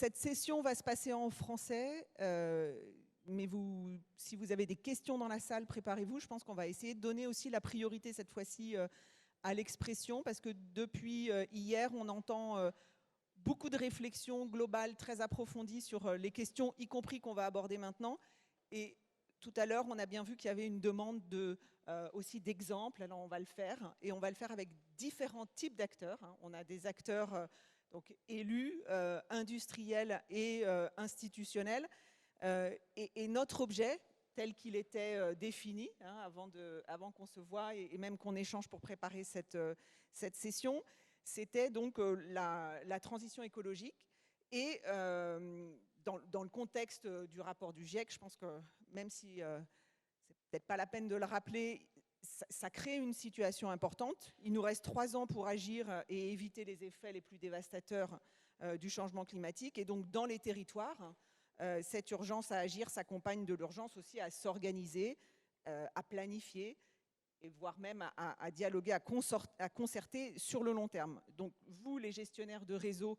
Cette session va se passer en français, mais si vous avez des questions dans la salle, préparez-vous. Je pense qu'on va essayer de donner aussi la priorité cette fois-ci à l'expression, parce que depuis hier, on entend beaucoup de réflexions globales très approfondies sur les questions, y compris qu'on va aborder maintenant. Et tout à l'heure, on a bien vu qu'il y avait une demande aussi d'exemples. Alors on va le faire, et on va le faire avec différents types d'acteurs, hein. On a des acteurs donc élus, industriels et institutionnels. Et notre objet, tel qu'il était défini hein, avant qu'on se voie et même qu'on échange pour préparer cette session, c'était donc la transition écologique. Et dans le contexte du rapport du GIEC, je pense que même si c'est peut-être pas la peine de le rappeler, ça crée une situation importante. Il nous reste 3 ans pour agir et éviter les effets les plus dévastateurs du changement climatique. Et donc dans les territoires, cette urgence à agir s'accompagne de l'urgence aussi à s'organiser, à planifier, et voire même à dialoguer, à concerter sur le long terme. Donc vous, les gestionnaires de réseaux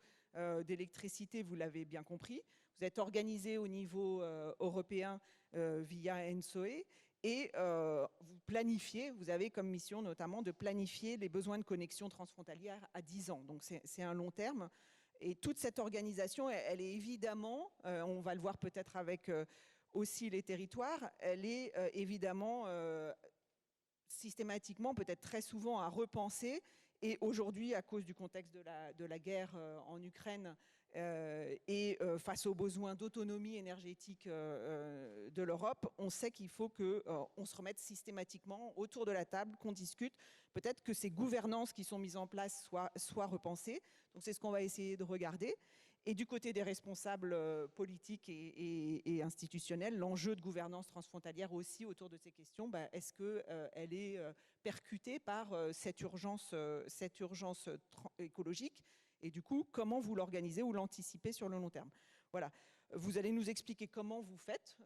d'électricité, vous l'avez bien compris, vous êtes organisés au niveau européen via ENSOE, et vous planifiez, vous avez comme mission notamment de planifier les besoins de connexion transfrontalière à 10 ans. Donc c'est un long terme. Et toute cette organisation, elle est évidemment, on va le voir peut-être avec aussi les territoires, elle est évidemment systématiquement, peut-être très souvent, à repenser. Et aujourd'hui, à cause du contexte de la guerre en Ukraine et face aux besoins d'autonomie énergétique de l'Europe, on sait qu'il faut qu'on se remette systématiquement autour de la table, qu'on discute. Peut-être que ces gouvernances qui sont mises en place soient repensées. Donc c'est ce qu'on va essayer de regarder. Et du côté des responsables politiques et institutionnels, l'enjeu de gouvernance transfrontalière aussi autour de ces questions, est-ce qu'elle est percutée par cette urgence écologique? Et du coup, comment vous l'organisez ou l'anticipez sur le long terme? Voilà. Vous allez nous expliquer comment vous faites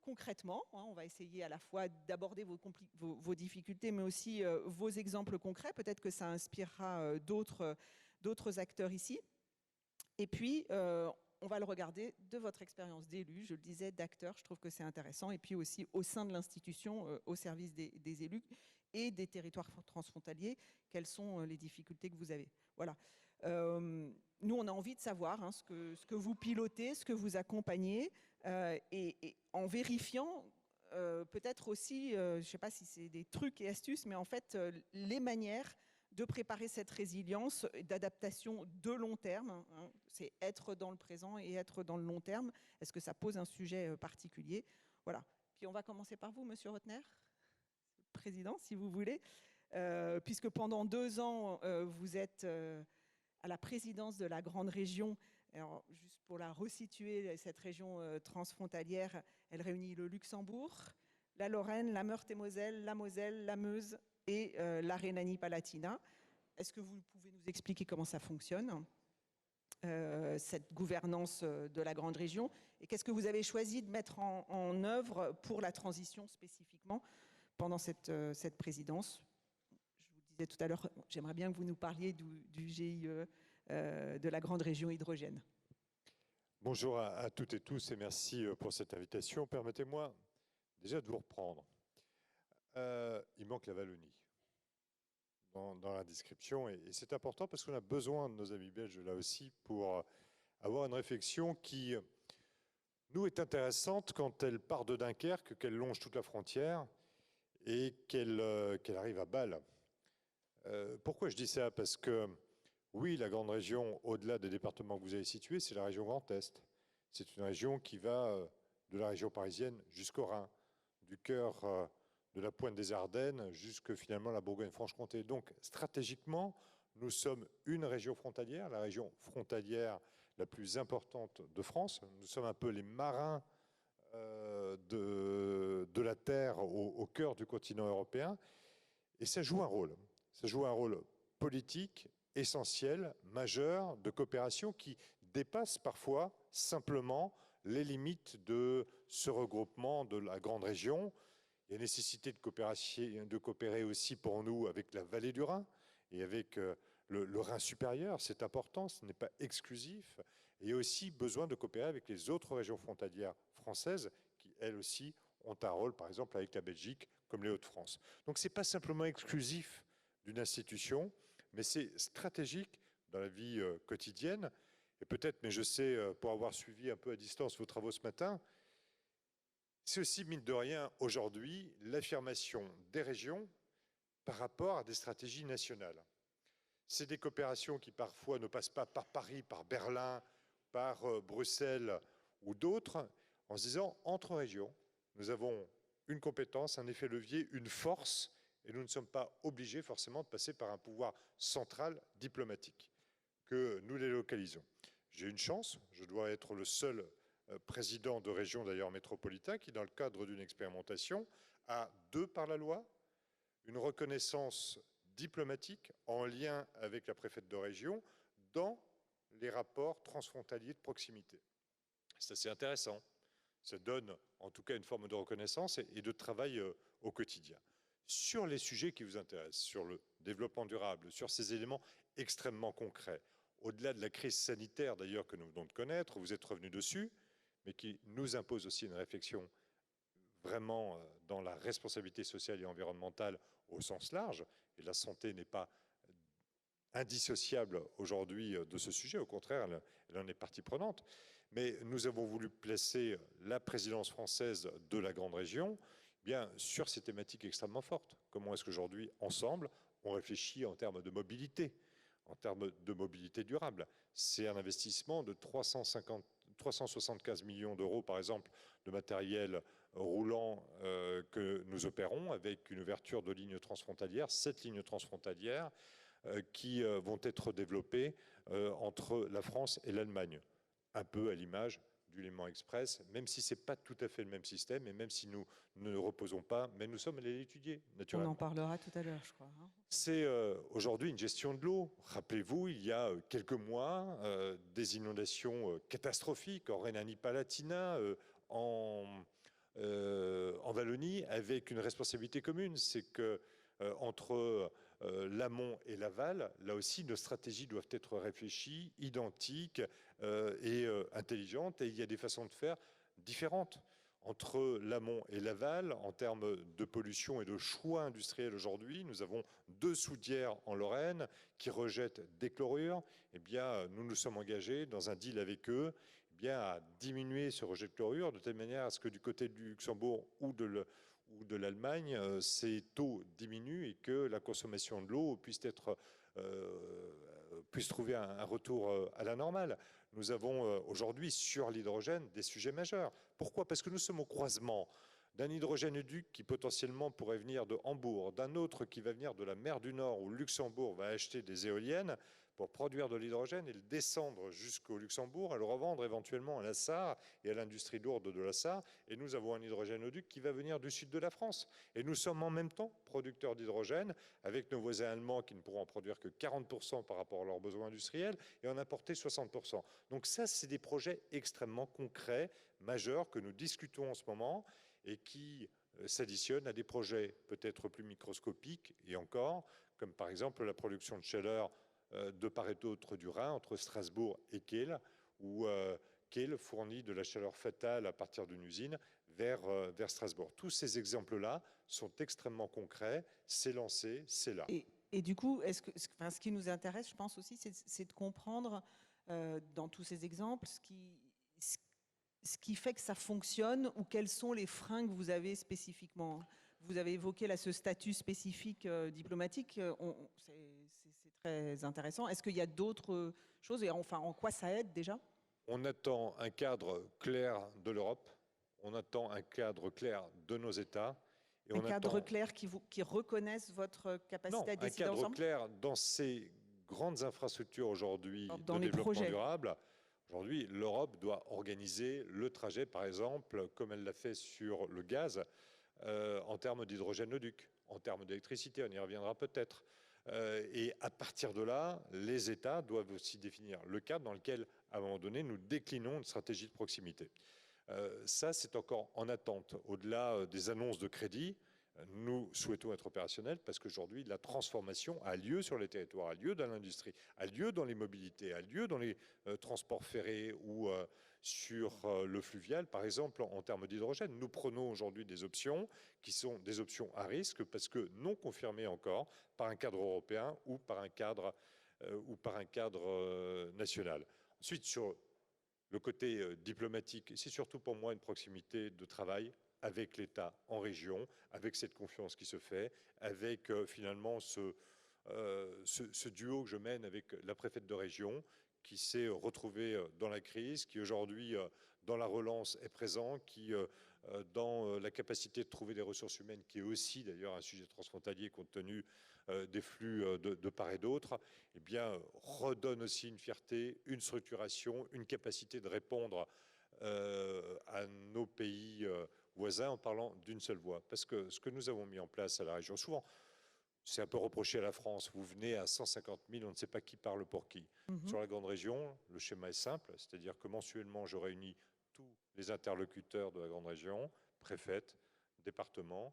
concrètement. Hein. On va essayer à la fois d'aborder vos difficultés, mais aussi vos exemples concrets. Peut-être que ça inspirera d'autres acteurs ici. Et puis, on va le regarder de votre expérience d'élu, je le disais, d'acteur, je trouve que c'est intéressant, et puis aussi au sein de l'institution, au service des élus et des territoires transfrontaliers, quelles sont les difficultés que vous avez. Voilà. Nous, on a envie de savoir hein, ce que vous pilotez, ce que vous accompagnez, et en vérifiant peut-être aussi, je ne sais pas si c'est des trucs et astuces, mais en fait, les manières de préparer cette résilience d'adaptation de long terme. Hein, c'est être dans le présent et être dans le long terme. Est-ce que ça pose un sujet particulier? Voilà. Puis on va commencer par vous, Monsieur Rotner, président, si vous voulez, puisque pendant 2 ans, vous êtes à la présidence de la grande région. Alors, juste pour la resituer, cette région transfrontalière, elle réunit le Luxembourg, la Lorraine, la Meurthe-et-Moselle, la Moselle, la Meuse et la Rhénanie-Palatinat. Est-ce que vous pouvez nous expliquer comment ça fonctionne, cette gouvernance de la grande région? Et qu'est-ce que vous avez choisi de mettre en œuvre pour la transition spécifiquement pendant cette présidence? Je vous le disais tout à l'heure, j'aimerais bien que vous nous parliez du GIE de la grande région hydrogène. Bonjour à toutes et tous et merci pour cette invitation. Permettez-moi déjà de vous reprendre. Il manque la Wallonie dans la description et c'est important parce qu'on a besoin de nos amis belges là aussi pour avoir une réflexion qui nous est intéressante quand elle part de Dunkerque, qu'elle longe toute la frontière et qu'elle arrive à Bâle. Pourquoi je dis ça? Parce que oui, la grande région, au-delà des départements que vous avez situés, c'est la région Grand Est. C'est une région qui va de la région parisienne jusqu'au Rhin, du cœur de la pointe des Ardennes jusque finalement la Bourgogne-Franche-Comté. Donc stratégiquement, nous sommes une région frontalière, la région frontalière la plus importante de France. Nous sommes un peu les marins de la Terre au cœur du continent européen. Et ça joue un rôle. Ça joue un rôle politique, essentiel, majeur, de coopération qui dépasse parfois simplement les limites de ce regroupement de la grande région. Il y a nécessité de coopérer aussi pour nous avec la vallée du Rhin et avec le Rhin supérieur. C'est important, ce n'est pas exclusif. Et il y a aussi besoin de coopérer avec les autres régions frontalières françaises qui, elles aussi, ont un rôle, par exemple avec la Belgique, comme les Hauts-de-France. Donc ce n'est pas simplement exclusif d'une institution, mais c'est stratégique dans la vie quotidienne. Et peut-être, mais je sais, pour avoir suivi un peu à distance vos travaux ce matin, c'est aussi, mine de rien, aujourd'hui, l'affirmation des régions par rapport à des stratégies nationales. C'est des coopérations qui parfois ne passent pas par Paris, par Berlin, par Bruxelles ou d'autres, en se disant, entre régions, nous avons une compétence, un effet levier, une force, et nous ne sommes pas obligés forcément de passer par un pouvoir central diplomatique, que nous les localisons. J'ai une chance, je dois être le seul président de région d'ailleurs métropolitain qui, dans le cadre d'une expérimentation, a, de par la loi, une reconnaissance diplomatique en lien avec la préfète de région dans les rapports transfrontaliers de proximité. C'est assez intéressant. Ça donne en tout cas une forme de reconnaissance et de travail au quotidien. Sur les sujets qui vous intéressent, sur le développement durable, sur ces éléments extrêmement concrets, au-delà de la crise sanitaire d'ailleurs que nous venons de connaître, vous êtes revenu dessus, mais qui nous impose aussi une réflexion vraiment dans la responsabilité sociale et environnementale au sens large, et la santé n'est pas indissociable aujourd'hui de ce sujet, au contraire, elle en est partie prenante. Mais nous avons voulu placer la présidence française de la grande région bien sur ces thématiques extrêmement fortes. Comment est-ce qu'aujourd'hui, ensemble, on réfléchit en termes de mobilité, en termes de mobilité durable? C'est un investissement de 375 millions d'euros, par exemple, de matériel roulant que nous opérons avec une ouverture de lignes transfrontalières, 7 lignes transfrontalières qui vont être développées entre la France et l'Allemagne, un peu à l'image du Léman Express, même si ce n'est pas tout à fait le même système et même si nous ne reposons pas, mais nous sommes allés l'étudier, naturellement. On en parlera tout à l'heure, je crois. C'est aujourd'hui une gestion de l'eau. Rappelez-vous, il y a quelques mois, des inondations catastrophiques en Rhénanie-Palatinat, en Wallonie, avec une responsabilité commune. C'est que entre l'amont et l'aval, là aussi, nos stratégies doivent être réfléchies, identiques et intelligentes. Et il y a des façons de faire différentes entre l'amont et l'aval. En termes de pollution et de choix industriels aujourd'hui, nous avons 2 soudières en Lorraine qui rejettent des chlorures. Eh bien, nous nous sommes engagés dans un deal avec eux à diminuer ce rejet de chlorure de telle manière à ce que du côté du Luxembourg ou de l'Allemagne, ces taux diminuent et que la consommation de l'eau puisse trouver un retour à la normale. Nous avons aujourd'hui sur l'hydrogène des sujets majeurs. Pourquoi? Parce que nous sommes au croisement d'un hydrogène-duc qui potentiellement pourrait venir de Hambourg, d'un autre qui va venir de la mer du Nord où le Luxembourg va acheter des éoliennes pour produire de l'hydrogène et le descendre jusqu'au Luxembourg et le revendre éventuellement à la Sarre et à l'industrie lourde de la Sarre. Et nous avons un hydrogène-duc qui va venir du sud de la France. Et nous sommes en même temps producteurs d'hydrogène avec nos voisins allemands qui ne pourront en produire que 40% par rapport à leurs besoins industriels et en importer 60%. Donc ça, c'est des projets extrêmement concrets, majeurs, que nous discutons en ce moment et qui s'additionnent à des projets peut-être plus microscopiques et encore, comme par exemple la production de chaleur de part et d'autre du Rhin, entre Strasbourg et Kehl, où Kehl fournit de la chaleur fatale à partir d'une usine vers Strasbourg. Tous ces exemples-là sont extrêmement concrets, c'est lancé, c'est là. Et du coup, ce qui nous intéresse, je pense aussi, c'est de comprendre dans tous ces exemples ce qui fait que ça fonctionne ou quels sont les freins que vous avez spécifiquement. Vous avez évoqué là, ce statut spécifique diplomatique, c'est très intéressant. Est-ce qu'il y a d'autres choses et enfin en quoi ça aide déjà? On attend un cadre clair de l'Europe, on attend un cadre clair de nos États. Et un cadre clair qui reconnaisse votre capacité à décider ensemble? Un cadre clair dans ces grandes infrastructures aujourd'hui de développement durable. Aujourd'hui, l'Europe doit organiser le trajet, par exemple, comme elle l'a fait sur le gaz, en termes d'hydrogène-duc, en termes d'électricité, on y reviendra peut-être. Et à partir de là, les États doivent aussi définir le cadre dans lequel, à un moment donné, nous déclinons une stratégie de proximité. Ça, c'est encore en attente. Au-delà des annonces de crédit, Nous souhaitons être opérationnels parce qu'aujourd'hui, la transformation a lieu sur les territoires, a lieu dans l'industrie, a lieu dans les mobilités, a lieu dans les transports ferrés ou sur le fluvial, par exemple, en termes d'hydrogène. Nous prenons aujourd'hui des options qui sont des options à risque parce que non confirmées encore par un cadre européen ou par un cadre, national. Ensuite, sur le côté diplomatique, c'est surtout pour moi une proximité de travail avec l'État en région, avec cette confiance qui se fait, avec finalement ce duo que je mène avec la préfète de région, qui s'est retrouvée dans la crise, qui aujourd'hui, dans la relance, est présent, qui, dans la capacité de trouver des ressources humaines, qui est aussi d'ailleurs un sujet transfrontalier compte tenu des flux de part et d'autre, eh bien, redonne aussi une fierté, une structuration, une capacité de répondre à nos pays voisins en parlant d'une seule voix. Parce que ce que nous avons mis en place à la région, souvent, c'est un peu reproché à la France, vous venez à 150 000, on ne sait pas qui parle pour qui. Sur la grande région, le schéma est simple, c'est-à-dire que mensuellement, je réunis tous les interlocuteurs de la grande région, préfète, département,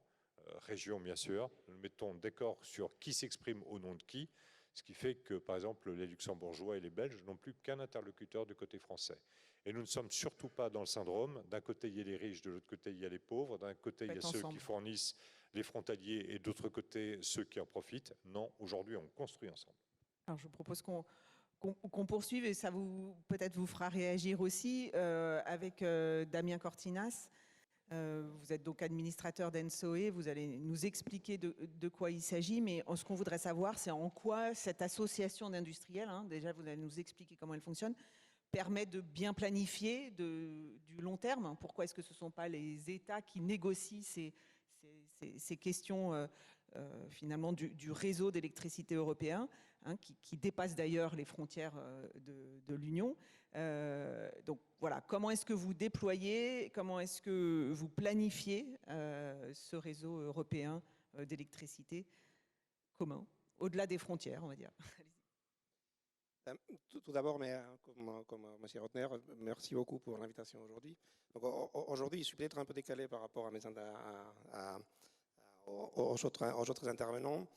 région bien sûr. Nous mettons d'accord sur qui s'exprime au nom de qui, ce qui fait que, par exemple, les Luxembourgeois et les Belges n'ont plus qu'un interlocuteur du côté français. Et nous ne sommes surtout pas dans le syndrome, d'un côté il y a les riches, de l'autre côté il y a les pauvres, d'un côté il y a ceux qui fournissent les frontaliers et d'autre côté ceux qui en profitent. Non, aujourd'hui on construit ensemble. Alors je vous propose qu'on poursuive et ça peut-être vous fera réagir aussi avec Damien Cortinas. Vous êtes donc administrateur d'Ensoe, vous allez nous expliquer de quoi il s'agit, mais ce qu'on voudrait savoir, c'est en quoi cette association d'industriels, déjà vous allez nous expliquer comment elle fonctionne, permet de bien planifier du long terme. Pourquoi est-ce que ce ne sont pas les États qui négocient ces questions finalement du réseau d'électricité européen, qui dépasse d'ailleurs les frontières de l'Union. Donc voilà, comment est-ce que vous déployez, comment est-ce que vous planifiez ce réseau européen d'électricité commun, au-delà des frontières, on va dire. Tout d'abord, mais comme M. Rotner, merci beaucoup pour l'invitation aujourd'hui. Aujourd'hui, je suis peut-être un peu décalé par rapport aux autres intervenants.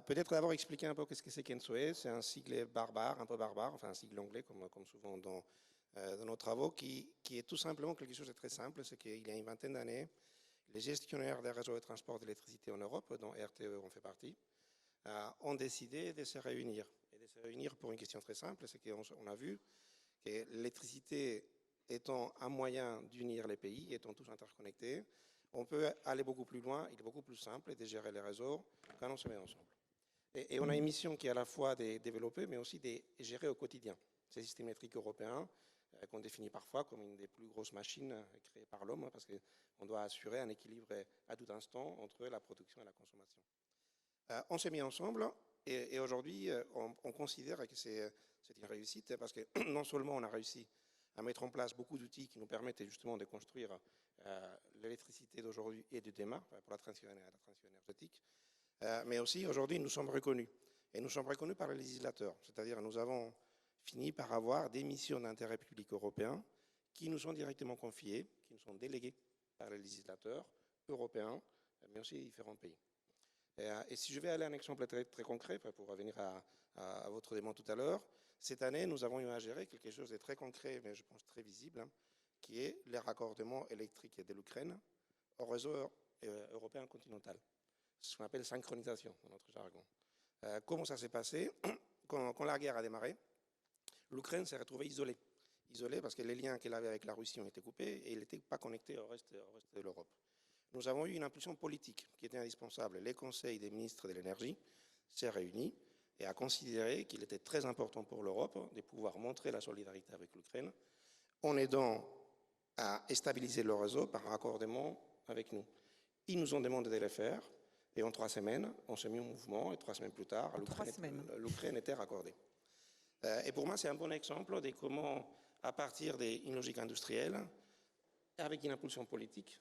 Peut-être d'abord expliquer un peu ce que c'est qu'Ensoe. C'est un sigle barbare, un peu barbare, enfin un sigle anglais, comme souvent dans nos travaux, qui est tout simplement quelque chose de très simple. C'est qu'il y a une vingtaine d'années, les gestionnaires des réseaux de transport d'électricité en Europe, dont RTE en fait partie, ont décidé de se réunir. Et de se réunir pour une question très simple, c'est qu'on a vu que l'électricité étant un moyen d'unir les pays, étant tous interconnectés, on peut aller beaucoup plus loin, il est beaucoup plus simple de gérer les réseaux quand on se met ensemble. Et on a une mission qui est à la fois de développer, mais aussi de gérer au quotidien ces systèmes électriques européens qu'on définit parfois comme une des plus grosses machines créées par l'homme, parce qu'on doit assurer un équilibre à tout instant entre la production et la consommation. On s'est mis ensemble et aujourd'hui, on considère que c'est une réussite parce que non seulement on a réussi à mettre en place beaucoup d'outils qui nous permettent justement de construire l'électricité d'aujourd'hui et de demain pour la transition énergétique, mais aussi aujourd'hui nous sommes reconnus. Et nous sommes reconnus par les législateurs, c'est-à-dire nous avons fini par avoir des missions d'intérêt public européen qui nous sont directement confiées, qui nous sont déléguées par les législateurs européens, mais aussi différents pays. Et si je vais aller à un exemple très, très concret, pour revenir à votre demande tout à l'heure, cette année, nous avons eu à gérer quelque chose de très concret, mais je pense très visible, qui est le raccordement électrique de l'Ukraine au réseau européen continental. Ce qu'on appelle synchronisation dans notre jargon. Comment ça s'est passé? Quand la guerre a démarré, l'Ukraine s'est retrouvée isolée. Isolée parce que les liens qu'elle avait avec la Russie ont été coupés et elle n'était pas connectée au reste de l'Europe. Nous avons eu une impulsion politique qui était indispensable. Les conseils des ministres de l'énergie s'est réunis et a considéré qu'il était très important pour l'Europe de pouvoir montrer la solidarité avec l'Ukraine en aidant à stabiliser le réseau par raccordement avec nous. Ils nous ont demandé de le faire et en 3 semaines, on s'est mis en mouvement et 3 semaines plus tard, l'Ukraine était raccordée. Et pour moi, c'est un bon exemple de comment, à partir d'une logique industrielle, avec une impulsion politique,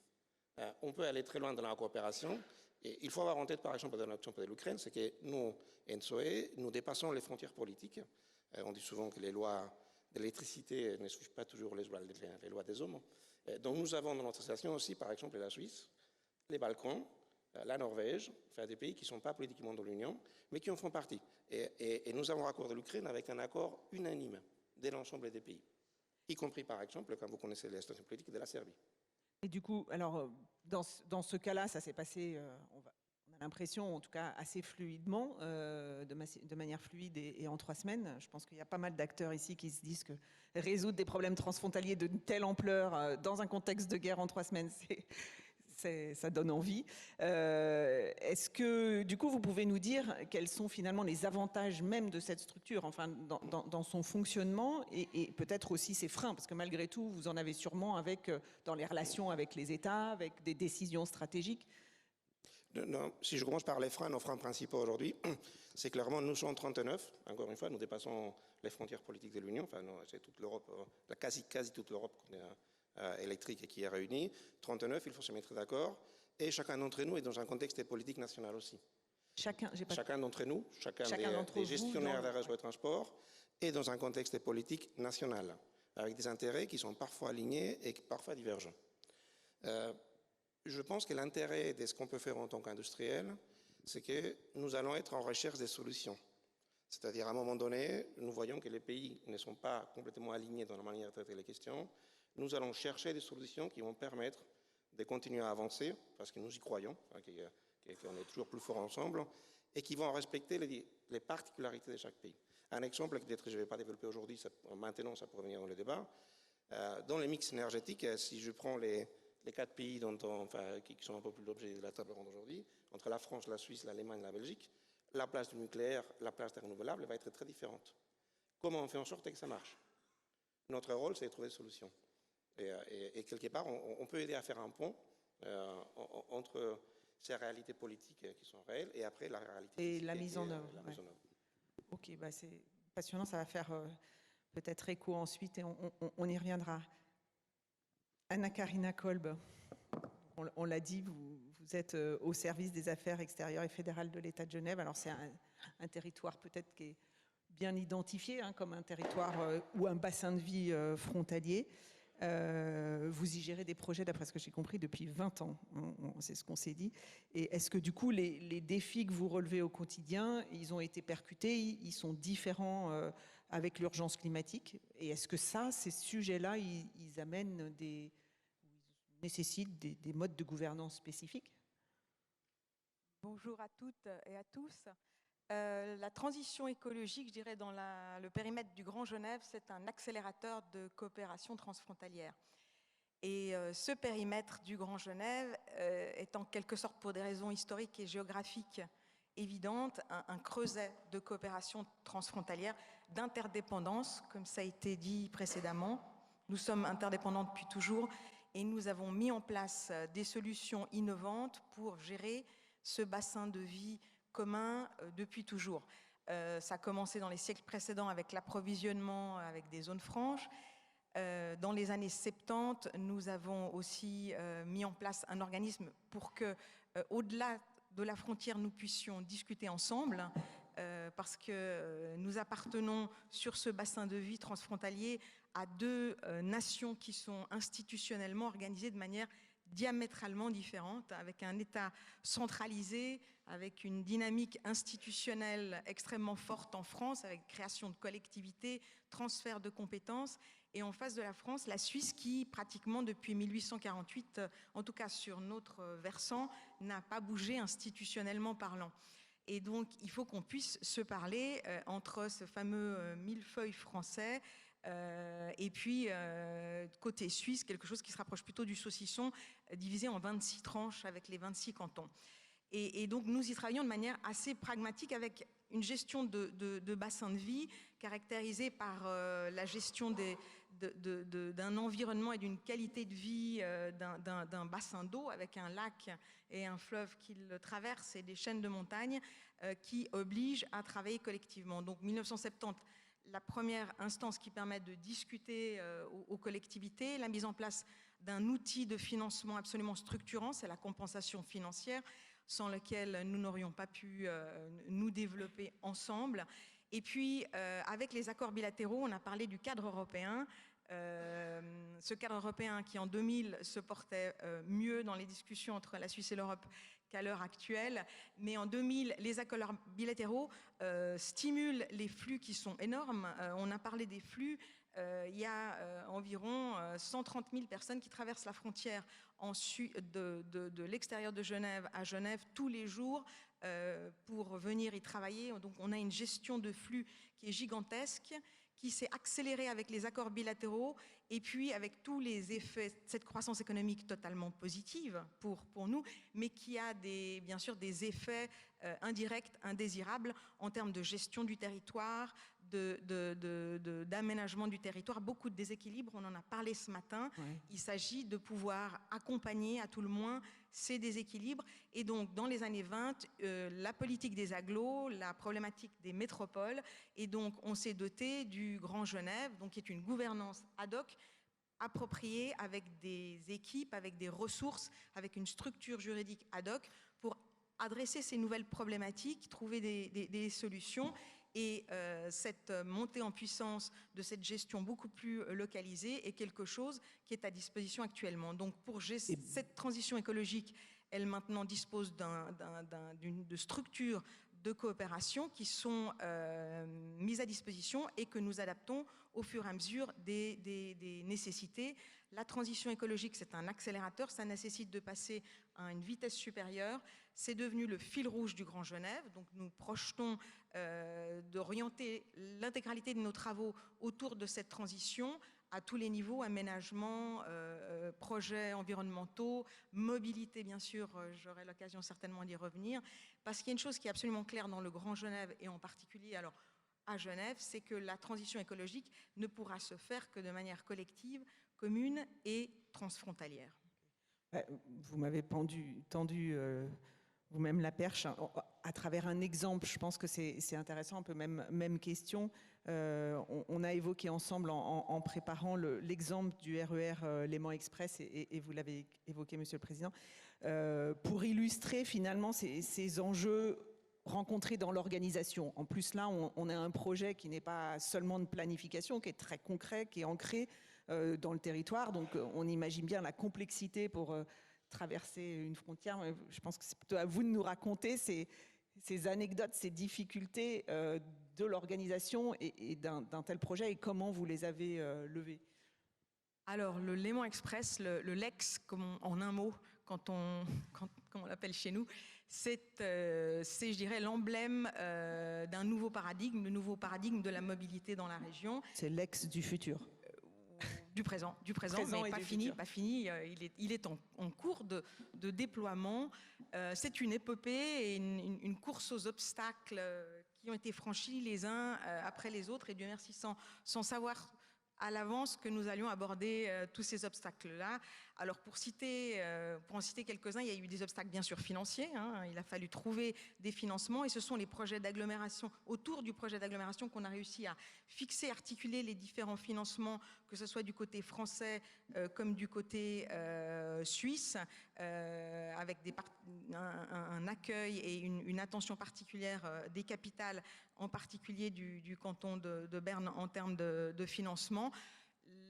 on peut aller très loin dans la coopération. Et il faut avoir en tête, par exemple, dans l'exemple de l'Ukraine, c'est que nous, Ensoe, nous dépassons les frontières politiques. On dit souvent que les lois de l'électricité ne suivent pas toujours les lois des hommes. Donc nous avons dans notre association aussi, par exemple, la Suisse, les Balkans, la Norvège, enfin des pays qui ne sont pas politiquement dans l'Union, mais qui en font partie. Et nous avons accordé l'Ukraine avec un accord unanime de l'ensemble des pays, y compris par exemple, quand vous connaissez la situation politique de la Serbie. Et du coup, alors, dans ce cas-là, ça s'est passé, on a l'impression, en tout cas, assez fluidement, de manière fluide et en 3 semaines. Je pense qu'il y a pas mal d'acteurs ici qui se disent que résoudre des problèmes transfrontaliers de telle ampleur dans un contexte de guerre en 3 semaines, ça donne envie. Est-ce que, du coup, vous pouvez nous dire quels sont finalement les avantages même de cette structure, enfin, dans son fonctionnement et peut-être aussi ses freins, parce que malgré tout, vous en avez sûrement dans les relations avec les États, avec des décisions stratégiques. Non, si je commence par les freins, nos freins principaux aujourd'hui, c'est clairement nous sommes 39, encore une fois, nous dépassons les frontières politiques de l'Union, enfin c'est toute l'Europe, quasi toute l'Europe électrique qui est réunie. 39, il faut se mettre d'accord, et chacun d'entre nous est dans un contexte politique national aussi. Chacun d'entre nous, chacun des gestionnaires des réseaux de transport, est dans un contexte politique national, avec des intérêts qui sont parfois alignés et parfois divergents. Je pense que l'intérêt de ce qu'on peut faire en tant qu'industriel, c'est que nous allons être en recherche des solutions. C'est-à-dire, à un moment donné, nous voyons que les pays ne sont pas complètement alignés dans la manière de traiter les questions. Nous allons chercher des solutions qui vont permettre de continuer à avancer, parce que nous y croyons, qu'on est toujours plus forts ensemble, et qui vont respecter les particularités de chaque pays. Un exemple, peut-être que je ne vais pas développer aujourd'hui, maintenant ça pourrait venir dans le débat. Dans les mix énergétiques, si je prends les 4 pays qui sont un peu plus l'objet de la table ronde aujourd'hui, entre la France, la Suisse, l'Allemagne, la Belgique, la place du nucléaire, la place des renouvelables va être très différente. Comment on fait en sorte que ça marche? Notre rôle, c'est de trouver des solutions. Et quelque part, on peut aider à faire un pont entre ces réalités politiques qui sont réelles et après la réalité et la mise en œuvre. Ok, bah c'est passionnant, ça va faire peut-être écho ensuite et on y reviendra. Anna-Karina Kolb, on l'a dit, vous êtes au service des affaires extérieures et fédérales de l'État de Genève. Alors c'est un territoire peut-être qui est bien identifié comme un territoire ou un bassin de vie frontalier. Vous y gérez des projets, d'après ce que j'ai compris, depuis 20 ans. C'est ce qu'on s'est dit. Et est-ce que du coup, les défis que vous relevez au quotidien, ils ont été percutés, ils sont différents avec l'urgence climatique? Et est-ce que ces sujets-là, ils amènent nécessitent des modes de gouvernance spécifiques? Bonjour à toutes et à tous. La transition écologique, je dirais, dans le périmètre du Grand Genève, c'est un accélérateur de coopération transfrontalière. Et ce périmètre du Grand Genève est en quelque sorte, pour des raisons historiques et géographiques évidentes, un creuset de coopération transfrontalière, d'interdépendance, comme ça a été dit précédemment. Nous sommes interdépendants depuis toujours et nous avons mis en place des solutions innovantes pour gérer ce bassin de vie commun depuis toujours. Ça a commencé dans les siècles précédents avec l'approvisionnement avec des zones franches. Dans les années 70, nous avons aussi mis en place un organisme pour que, au-delà de la frontière, nous puissions discuter ensemble, parce que nous appartenons sur ce bassin de vie transfrontalier à 2 nations qui sont institutionnellement organisées de manière diamétralement différente, avec un État centralisé, avec une dynamique institutionnelle extrêmement forte en France, avec création de collectivités, transfert de compétences, et en face de la France, la Suisse qui, pratiquement depuis 1848, en tout cas sur notre versant, n'a pas bougé institutionnellement parlant. Et donc, il faut qu'on puisse se parler entre ce fameux millefeuille français et puis, côté suisse, quelque chose qui se rapproche plutôt du saucisson, divisé en 26 tranches avec les 26 cantons. Et donc, nous y travaillons de manière assez pragmatique avec une gestion de bassin de vie caractérisée par la gestion d'un environnement et d'une qualité de vie d'un bassin d'eau avec un lac et un fleuve qui le traverse et des chaînes de montagnes qui obligent à travailler collectivement. Donc 1970, la première instance qui permet de discuter aux collectivités, la mise en place d'un outil de financement absolument structurant, c'est la compensation financière, sans lequel nous n'aurions pas pu nous développer ensemble. Et puis, avec les accords bilatéraux, on a parlé du cadre européen. Ce cadre européen qui, en 2000, se portait mieux dans les discussions entre la Suisse et l'Europe qu'à l'heure actuelle. Mais en 2000, les accords bilatéraux stimulent les flux qui sont énormes. On a parlé des flux. Il y a environ 130 000 personnes qui traversent la frontière de l'extérieur de Genève à Genève tous les jours pour venir y travailler. Donc on a une gestion de flux qui est gigantesque, qui s'est accélérée avec les accords bilatéraux et puis avec tous les effets de cette croissance économique totalement positive pour nous, mais qui a bien sûr des effets indirects, indésirables en termes de gestion du territoire, d'aménagement du territoire, beaucoup de déséquilibres, on en a parlé ce matin. Ouais. Il s'agit de pouvoir accompagner à tout le moins ces déséquilibres. Et donc, dans les années 20, la politique des agglos, la problématique des métropoles, et donc on s'est doté du Grand Genève, donc qui est une gouvernance ad hoc, appropriée avec des équipes, avec des ressources, avec une structure juridique ad hoc pour adresser ces nouvelles problématiques, trouver des solutions. Et cette montée en puissance de cette gestion beaucoup plus localisée est quelque chose qui est à disposition actuellement. Donc pour cette transition écologique, elle maintenant dispose de structures de coopération qui sont mises à disposition et que nous adaptons au fur et à mesure des nécessités. La transition écologique, c'est un accélérateur, ça nécessite de passer à une vitesse supérieure. C'est devenu le fil rouge du Grand Genève, donc nous projetons d'orienter l'intégralité de nos travaux autour de cette transition à tous les niveaux, aménagement, projets environnementaux, mobilité bien sûr, j'aurai l'occasion certainement d'y revenir, parce qu'il y a une chose qui est absolument claire dans le Grand Genève et en particulier alors à Genève, c'est que la transition écologique ne pourra se faire que de manière collective, commune et transfrontalière. Vous m'avez tendu vous-même la perche à travers un exemple. Je pense que c'est intéressant, un peu même question. On a évoqué ensemble en préparant l'exemple du RER Léman Express et vous l'avez évoqué, Monsieur le Président, pour illustrer finalement ces enjeux rencontrés dans l'organisation. En plus là, on a un projet qui n'est pas seulement de planification, qui est très concret, qui est ancré dans le territoire. Donc on imagine bien la complexité pour traverser une frontière. Je pense que c'est plutôt à vous de nous raconter ces anecdotes, ces difficultés de l'organisation et d'un tel projet et comment vous les avez levées. Alors le Léman Express, le LEX, en un mot, quand on l'appelle chez nous, c'est, je dirais, l'emblème d'un nouveau paradigme, le nouveau paradigme de la mobilité dans la région. C'est l'ex du futur. Du présent, mais pas fini. Il est en cours de déploiement. C'est une épopée et une course aux obstacles qui ont été franchis les uns après les autres, et Dieu merci sans savoir à l'avance que nous allions aborder tous ces obstacles-là. Alors pour en citer quelques-uns, il y a eu des obstacles bien sûr financiers, hein. Il a fallu trouver des financements et ce sont les projets d'agglomération, autour du projet d'agglomération qu'on a réussi à fixer, articuler les différents financements, que ce soit du côté français comme du côté suisse, avec un accueil et une attention particulière des capitales, en particulier du canton de Berne en termes de financement.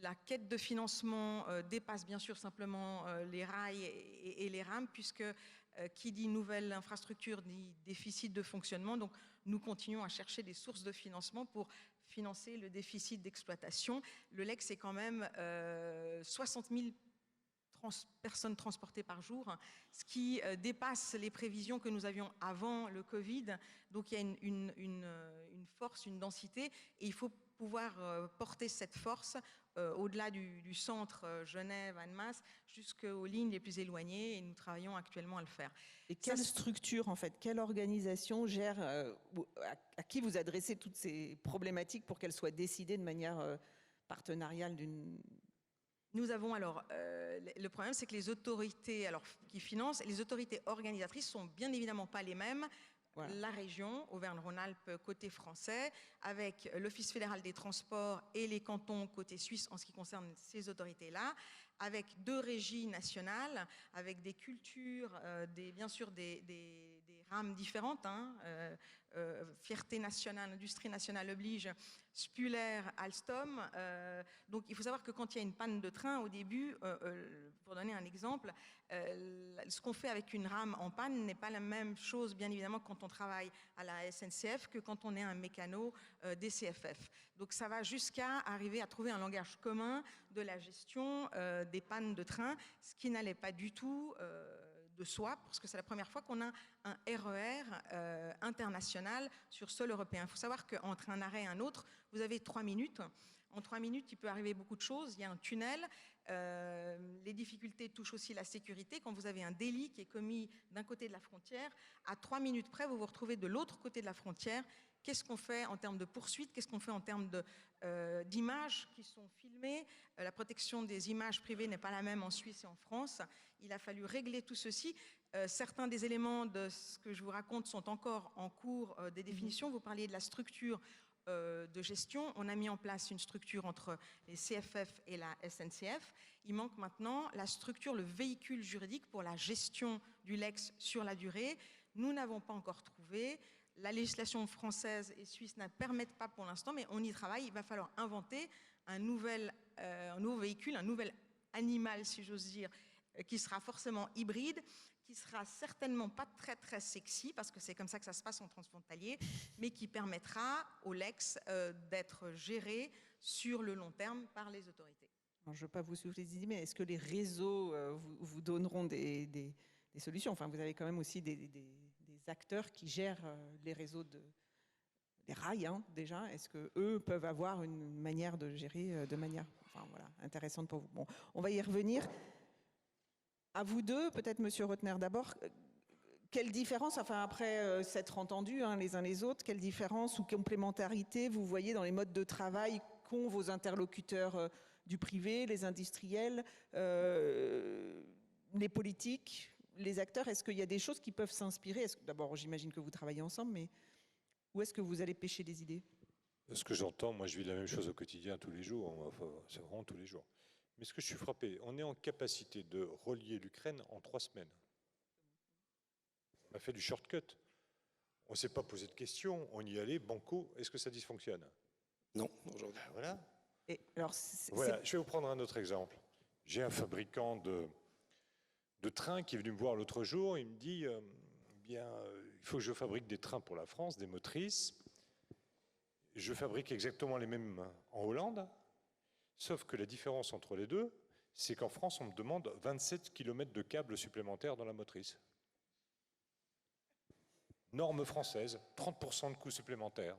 La quête de financement dépasse bien sûr simplement les rails et les rames, puisque qui dit nouvelle infrastructure dit déficit de fonctionnement. Donc nous continuons à chercher des sources de financement pour financer le déficit d'exploitation. Le LEX, c'est quand même 60 000 personnes transportées par jour, ce qui dépasse les prévisions que nous avions avant le Covid. Donc il y a une force, une densité, et il faut pouvoir porter cette force au-delà du centre Genève-Annemasse jusqu'aux lignes les plus éloignées, et nous travaillons actuellement à le faire. Et quelle structure, en fait, quelle organisation gère, à qui vous adressez toutes ces problématiques pour qu'elles soient décidées de manière partenariale Nous avons alors, le problème c'est que les autorités qui financent, les autorités organisatrices sont bien évidemment pas les mêmes. Voilà. La région, Auvergne-Rhône-Alpes côté français, avec l'Office fédéral des transports et les cantons côté suisse en ce qui concerne ces autorités-là, avec 2 régies nationales, avec des cultures, bien sûr des rames différentes, hein, fierté nationale, industrie nationale oblige, Spuller, Alstom. Donc il faut savoir que quand il y a une panne de train au début, pour donner un exemple, ce qu'on fait avec une rame en panne n'est pas la même chose, bien évidemment, quand on travaille à la SNCF que quand on est un mécano des CFF. Donc ça va jusqu'à arriver à trouver un langage commun de la gestion des pannes de train, ce qui n'allait pas du tout de soi, parce que c'est la première fois qu'on a un RER international sur sol européen. Il faut savoir qu'entre un arrêt et un autre, vous avez 3 minutes. En 3 minutes, il peut arriver beaucoup de choses. Il y a un tunnel. Les difficultés touchent aussi la sécurité. Quand vous avez un délit qui est commis d'un côté de la frontière, à 3 minutes près, vous vous retrouvez de l'autre côté de la frontière. Qu'est-ce qu'on fait en termes de poursuite? Qu'est-ce qu'on fait en termes d'images qui sont filmées? La protection des images privées n'est pas la même en Suisse et en France. Il a fallu régler tout ceci. Certains des éléments de ce que je vous raconte sont encore en cours des définitions. Vous parliez de la structure de gestion. On a mis en place une structure entre les CFF et la SNCF. Il manque maintenant la structure, le véhicule juridique pour la gestion du LEX sur la durée. Nous n'avons pas encore trouvé. La législation française et suisse ne permettent pas pour l'instant, mais on y travaille. Il va falloir inventer un nouveau véhicule, un nouvel animal, si j'ose dire, qui sera forcément hybride, qui sera certainement pas très très sexy, parce que c'est comme ça que ça se passe en transfrontalier, mais qui permettra au LEX d'être géré sur le long terme par les autorités. Alors, je ne veux pas vous souffler des idées, mais est-ce que les réseaux vous donneront des solutions? Enfin, vous avez quand même aussi des acteurs qui gèrent les réseaux les rails, hein, déjà. Est-ce qu'eux peuvent avoir une manière de gérer de manière intéressante pour vous? Bon, on va y revenir. À vous deux, peut-être Monsieur Rotner d'abord, quelle différence, enfin après s'être entendus les uns les autres, quelle différence ou complémentarité vous voyez dans les modes de travail qu'ont vos interlocuteurs du privé, les industriels, les politiques, les acteurs? Est-ce qu'il y a des choses qui peuvent s'inspirer? D'abord, j'imagine que vous travaillez ensemble, mais où est-ce que vous allez pêcher des idées? Ce que j'entends, moi je vis la même chose au quotidien tous les jours, enfin, c'est vraiment tous les jours. Mais ce que je suis frappé, on est en capacité de relier l'Ukraine en 3 semaines. On a fait du shortcut. On ne s'est pas posé de questions, on y allait, banco, est-ce que ça dysfonctionne? Non, aujourd'hui. Voilà. Et alors, voilà. Je vais vous prendre un autre exemple. J'ai un fabricant de trains qui est venu me voir l'autre jour, il me dit, il faut que je fabrique des trains pour la France, des motrices. Je fabrique exactement les mêmes en Hollande, sauf que la différence entre les deux, c'est qu'en France, on me demande 27 km de câbles supplémentaires dans la motrice. Norme française, 30% de coûts supplémentaires.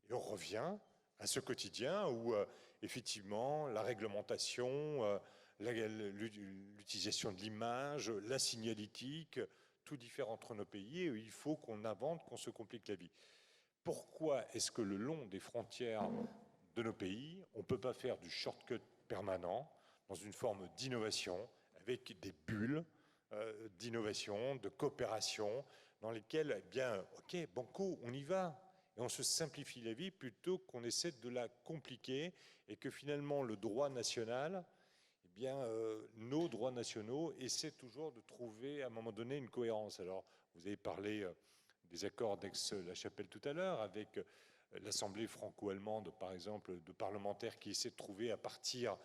Et on revient à ce quotidien où, effectivement, la réglementation, l'utilisation de l'image, la signalétique, tout diffère entre nos pays, et il faut qu'on invente, qu'on se complique la vie. Pourquoi est-ce que le long des frontières de nos pays, on ne peut pas faire du shortcut permanent dans une forme d'innovation, avec des bulles d'innovation, de coopération, dans lesquelles, eh bien, ok, banco, on y va, et on se simplifie la vie plutôt qu'on essaie de la compliquer, et que finalement le droit national, eh bien, nos droits nationaux essaient toujours de trouver à un moment donné une cohérence. Alors, vous avez parlé des accords d'Aix-la-Chapelle tout à l'heure, avec l'Assemblée franco-allemande, par exemple, de parlementaires qui essaient de trouver à partir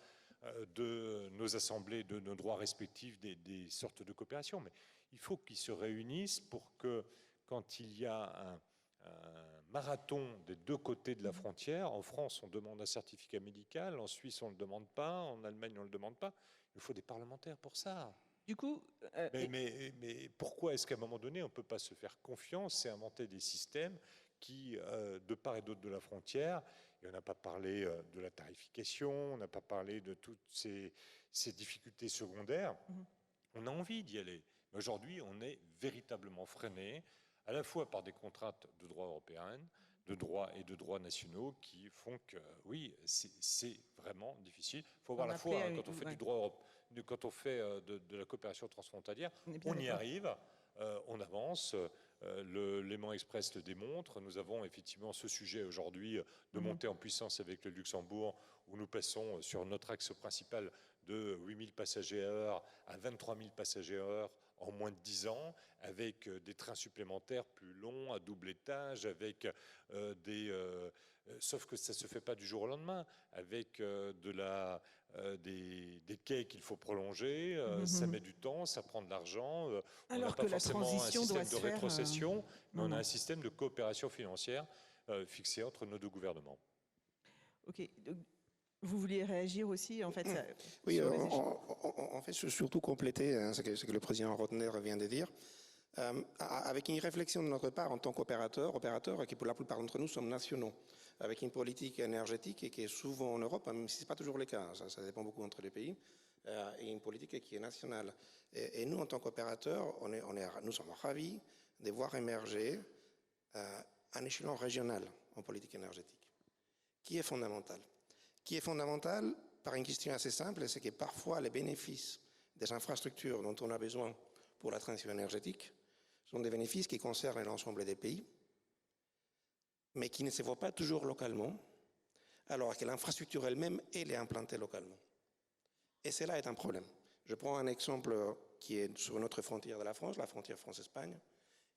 de nos assemblées, de nos droits respectifs, des sortes de coopération. Mais il faut qu'ils se réunissent pour que, quand il y a un marathon des deux côtés de la frontière, en France, on demande un certificat médical, en Suisse, on ne le demande pas, en Allemagne, on ne le demande pas. Il faut des parlementaires pour ça. Du coup, mais pourquoi est-ce qu'à un moment donné, on ne peut pas se faire confiance et inventer des systèmes qui, de part et d'autre de la frontière, et on n'a pas parlé de la tarification, on n'a pas parlé de toutes ces difficultés secondaires, on a envie d'y aller. Mais aujourd'hui, on est véritablement freiné, à la fois par des contraintes de droit européen, de droit et de droits nationaux qui font que, oui, c'est vraiment difficile. Il faut voir la fois, quand on fait du droit européen, quand on fait de la coopération transfrontalière, on y arrive, on avance, l'aimant express le démontre. Nous avons effectivement ce sujet aujourd'hui de montée en puissance avec le Luxembourg, où nous passons sur notre axe principal de 8 000 passagers à heure à 23 000 passagers à heure en moins de 10 ans, avec des trains supplémentaires plus longs, à double étage, avec sauf que ça ne se fait pas du jour au lendemain, avec des quais qu'il faut prolonger, ça met du temps, ça prend de l'argent, on n'a Alors pas que la forcément un transition doit système se de faire, rétrocession, mais on non. a un système de coopération financière fixé entre nos deux gouvernements. Ok. Vous vouliez réagir aussi, en fait, Oui, sur les échanges. en fait, surtout compléter ce que le président Rotner vient de dire, avec une réflexion de notre part en tant qu'opérateurs, qui pour la plupart d'entre nous sommes nationaux, avec une politique énergétique qui est souvent en Europe, même si ce n'est pas toujours le cas, ça dépend beaucoup entre les pays, et une politique qui est nationale. Et nous, en tant qu'opérateurs, nous sommes ravis de voir émerger un échelon régional en politique énergétique, qui est fondamental. Par une question assez simple, c'est que parfois les bénéfices des infrastructures dont on a besoin pour la transition énergétique sont des bénéfices qui concernent l'ensemble des pays, mais qui ne se voient pas toujours localement, alors que l'infrastructure elle-même, elle est implantée localement. Et cela est un problème. Je prends un exemple qui est sur notre frontière de la France, la frontière France-Espagne.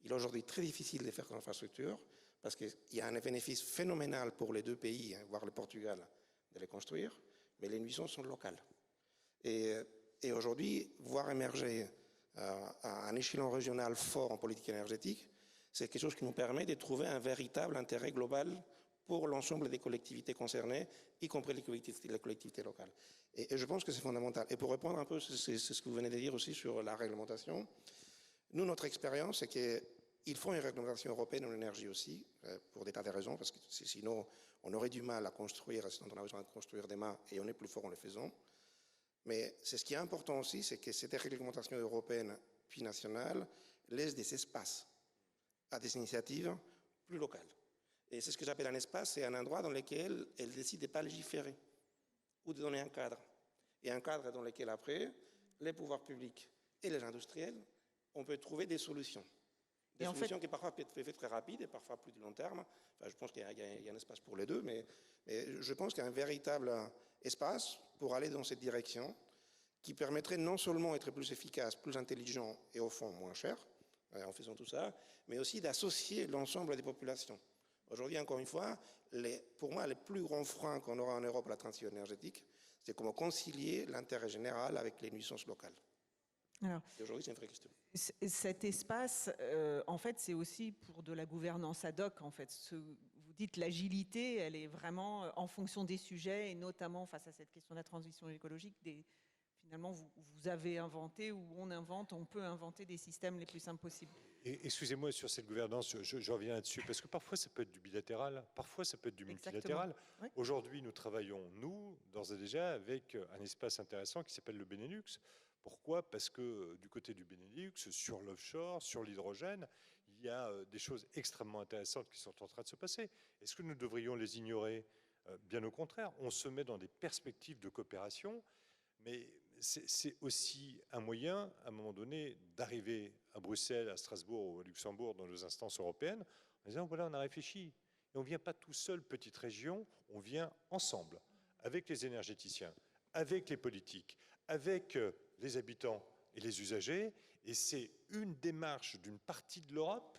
Il est aujourd'hui très difficile de faire cette infrastructure parce qu'il y a un bénéfice phénoménal pour les deux pays, voire le Portugal, de les construire, mais les nuisances sont locales. Et aujourd'hui, voir émerger un échelon régional fort en politique énergétique, c'est quelque chose qui nous permet de trouver un véritable intérêt global pour l'ensemble des collectivités concernées, y compris les collectivités locales. Et je pense que c'est fondamental. Et pour répondre un peu, c'est ce que vous venez de dire aussi sur la réglementation, nous, notre expérience, c'est qu'il faut une réglementation européenne en énergie aussi, pour des tas de raisons, parce que sinon, on aurait du mal à construire ce dont on a besoin de construire demain, et on est plus fort en le faisant. Mais ce qui est important aussi, c'est que cette réglementation européenne puis nationale laisse des espaces à des initiatives plus locales. Et c'est ce que j'appelle un espace, c'est un endroit dans lequel elle décide de ne pas légiférer ou de donner un cadre. Et un cadre dans lequel après, les pouvoirs publics et les industriels, on peut trouver des solutions. Des solutions qui parfois peuvent être très rapides et parfois plus de long terme. Enfin, je pense qu'il y a un espace pour les deux, mais je pense qu'il y a un véritable espace pour aller dans cette direction qui permettrait non seulement d'être plus efficace, plus intelligent et au fond moins cher en faisant tout ça, mais aussi d'associer l'ensemble des populations. Aujourd'hui, encore une fois, pour moi, les plus grands freins qu'on aura en Europe à la transition énergétique, c'est comment concilier l'intérêt général avec les nuisances locales. Alors, aujourd'hui, c'est une vraie question. Cet espace, en fait, c'est aussi pour de la gouvernance ad hoc. En fait, vous dites l'agilité, elle est vraiment en fonction des sujets et notamment face à cette question de la transition écologique. Finalement, vous avez inventé ou on peut inventer des systèmes les plus simples possibles. Et excusez-moi sur cette gouvernance, je reviens là-dessus, parce que parfois ça peut être du bilatéral, parfois ça peut être du multilatéral. Oui. Aujourd'hui, nous travaillons, d'ores et déjà, avec un espace intéressant qui s'appelle le Benelux. Pourquoi ? Parce que du côté du Benelux, sur l'offshore, sur l'hydrogène, il y a des choses extrêmement intéressantes qui sont en train de se passer. Est-ce que nous devrions les ignorer ? Bien au contraire, on se met dans des perspectives de coopération, mais c'est aussi un moyen, à un moment donné, d'arriver à Bruxelles, à Strasbourg ou à Luxembourg dans nos instances européennes en disant voilà, on a réfléchi. Et on ne vient pas tout seul, petite région, on vient ensemble, avec les énergéticiens, avec les politiques, avec les habitants et les usagers. Et c'est une démarche d'une partie de l'Europe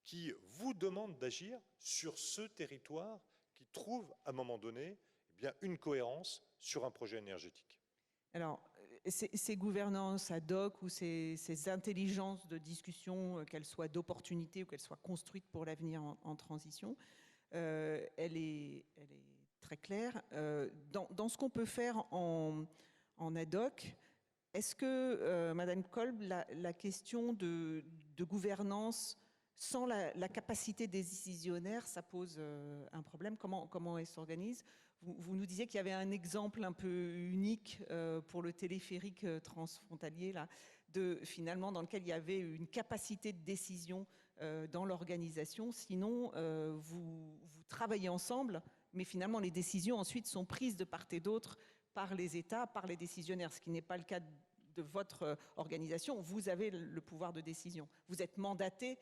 qui vous demande d'agir sur ce territoire qui trouve, à un moment donné, eh bien, une cohérence sur un projet énergétique. Alors, ces gouvernances ad hoc ou ces intelligences de discussion, qu'elles soient d'opportunité ou qu'elles soient construites pour l'avenir en transition, elle est très claire. Dans ce qu'on peut faire en ad hoc, est-ce que, Madame Kolb, la question de gouvernance sans la capacité décisionnaire, ça pose un problème? Comment elle s'organise? Vous nous disiez qu'il y avait un exemple un peu unique pour le téléphérique transfrontalier, là, finalement, dans lequel il y avait une capacité de décision dans l'organisation. Sinon, vous travaillez ensemble, mais finalement, les décisions ensuite sont prises de part et d'autre par les États, par les décisionnaires, ce qui n'est pas le cas de votre organisation. Vous avez le pouvoir de décision. Vous êtes mandaté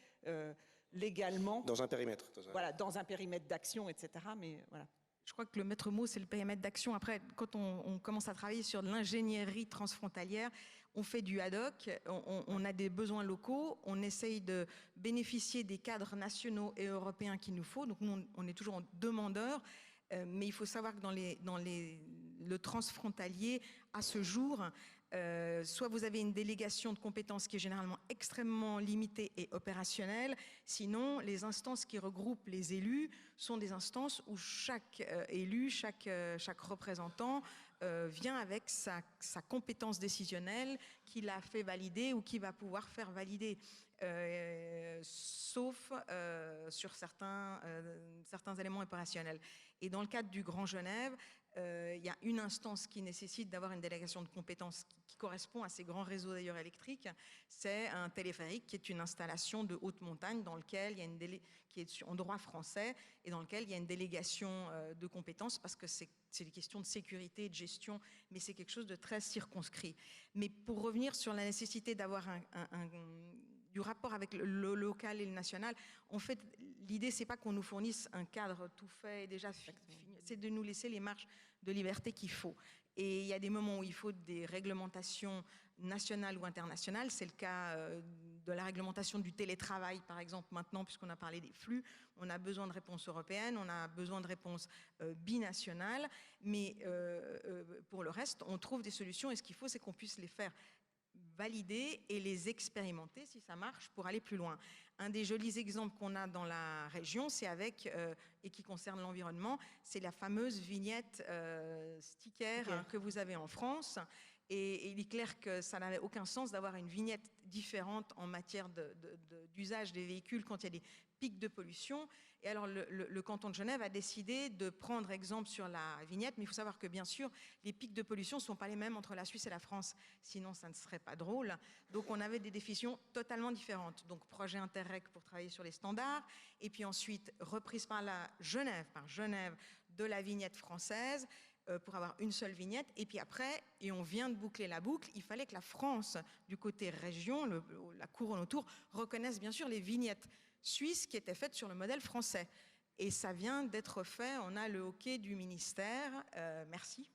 légalement. Dans un périmètre. Voilà, dans un périmètre d'action, etc. Mais voilà. Je crois que le maître mot, c'est le périmètre d'action. Après, quand on commence à travailler sur de l'ingénierie transfrontalière, on fait du ad hoc, on a des besoins locaux, on essaye de bénéficier des cadres nationaux et européens qu'il nous faut. Donc nous, on est toujours en demandeur, mais il faut savoir que dans le transfrontalier, à ce jour, soit vous avez une délégation de compétences qui est généralement extrêmement limitée et opérationnelle, sinon les instances qui regroupent les élus sont des instances où chaque élu, chaque représentant vient avec sa compétence décisionnelle qu'il a fait valider ou qu'il va pouvoir faire valider, sauf sur certains éléments opérationnels. Et dans le cadre du Grand Genève, il y a une instance qui nécessite d'avoir une délégation de compétences qui correspond à ces grands réseaux d'ailleurs électriques. C'est un téléphérique qui est une installation de haute montagne dans lequel il y a qui est en droit français et dans lequel il y a une délégation de compétences parce que c'est des questions de sécurité et de gestion, mais c'est quelque chose de très circonscrit. Mais pour revenir sur la nécessité d'avoir du rapport avec le local et le national, en fait, l'idée, c'est pas qu'on nous fournisse un cadre tout fait et déjà fini, c'est de nous laisser les marges de liberté qu'il faut. Et il y a des moments où il faut des réglementations nationales ou internationales. C'est le cas de la réglementation du télétravail, par exemple, maintenant, puisqu'on a parlé des flux. On a besoin de réponses européennes, on a besoin de réponses binationales. Mais pour le reste, on trouve des solutions et ce qu'il faut, c'est qu'on puisse les faire valider et les expérimenter si ça marche pour aller plus loin. Un des jolis exemples qu'on a dans la région, c'est et qui concerne l'environnement, c'est la fameuse vignette sticker que vous avez en France. Et il est clair que ça n'avait aucun sens d'avoir une vignette différente en matière d'usage des véhicules quand il y a des pics de pollution. Et alors le canton de Genève a décidé de prendre exemple sur la vignette, mais il faut savoir que bien sûr, les pics de pollution ne sont pas les mêmes entre la Suisse et la France, sinon ça ne serait pas drôle. Donc on avait des définitions totalement différentes. Donc projet Interreg pour travailler sur les standards, et puis ensuite reprise par Genève, de la vignette française, pour avoir une seule vignette, et puis après, et on vient de boucler la boucle, il fallait que la France, du côté région, la couronne autour, reconnaisse bien sûr les vignettes suisses qui étaient faites sur le modèle français. Et ça vient d'être fait, on a le hockey du ministère, merci.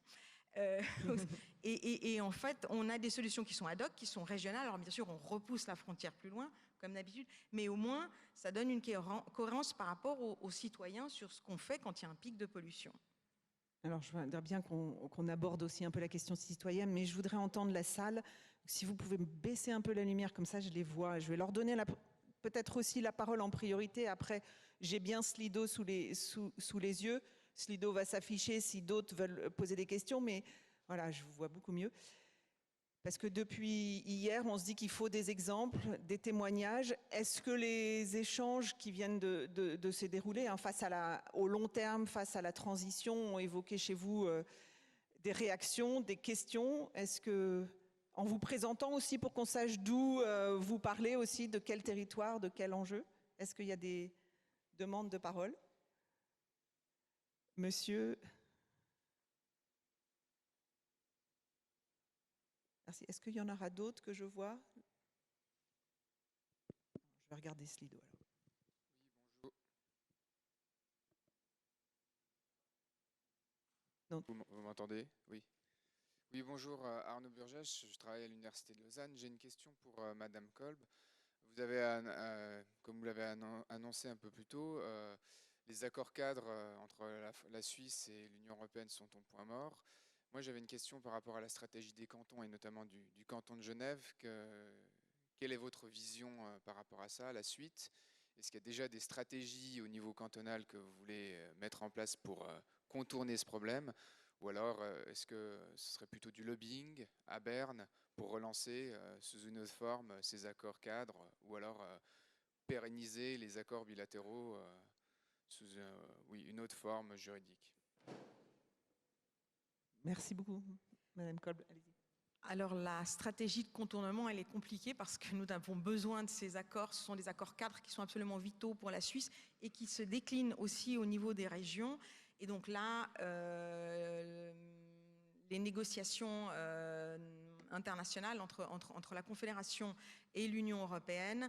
Et en fait, on a des solutions qui sont ad hoc, qui sont régionales. Alors bien sûr, on repousse la frontière plus loin, comme d'habitude, mais au moins, ça donne une cohérence par rapport aux citoyens sur ce qu'on fait quand il y a un pic de pollution. Alors, je voudrais bien qu'on aborde aussi un peu la question citoyenne, mais je voudrais entendre la salle. Si vous pouvez baisser un peu la lumière, comme ça je les vois. Je vais leur donner peut-être aussi la parole en priorité. Après, j'ai bien Slido sous les yeux. Slido va s'afficher si d'autres veulent poser des questions, mais voilà, je vous vois beaucoup mieux. Parce que depuis hier, on se dit qu'il faut des exemples, des témoignages. Est-ce que les échanges qui viennent de se dérouler face au long terme, face à la transition, ont évoqué chez vous des réactions, des questions? Est-ce que, en vous présentant aussi pour qu'on sache d'où vous parlez aussi, de quel territoire, de quel enjeu, est-ce qu'il y a des demandes de parole? Monsieur... Merci. Est-ce qu'il y en aura d'autres que je vois? Je vais regarder Slido alors. Oui, bonjour. Vous m'entendez? Oui. Oui, bonjour, Arnaud Burgess, je travaille à l'Université de Lausanne. J'ai une question pour Madame Kolb. Vous avez, comme vous l'avez annoncé un peu plus tôt, les accords cadres entre la Suisse et l'Union européenne sont au point mort. Moi, j'avais une question par rapport à la stratégie des cantons et notamment du canton de Genève. Quelle est votre vision par rapport à ça, à la suite? Est-ce qu'il y a déjà des stratégies au niveau cantonal que vous voulez mettre en place pour contourner ce problème? Ou alors, est-ce que ce serait plutôt du lobbying à Berne pour relancer sous une autre forme ces accords cadres? Ou alors pérenniser les accords bilatéraux sous une autre forme juridique? Merci beaucoup, Madame Kolb. Allez-y. Alors la stratégie de contournement, elle est compliquée parce que nous avons besoin de ces accords. Ce sont des accords cadres qui sont absolument vitaux pour la Suisse et qui se déclinent aussi au niveau des régions. Et donc là, les négociations internationales entre la Confédération et l'Union européenne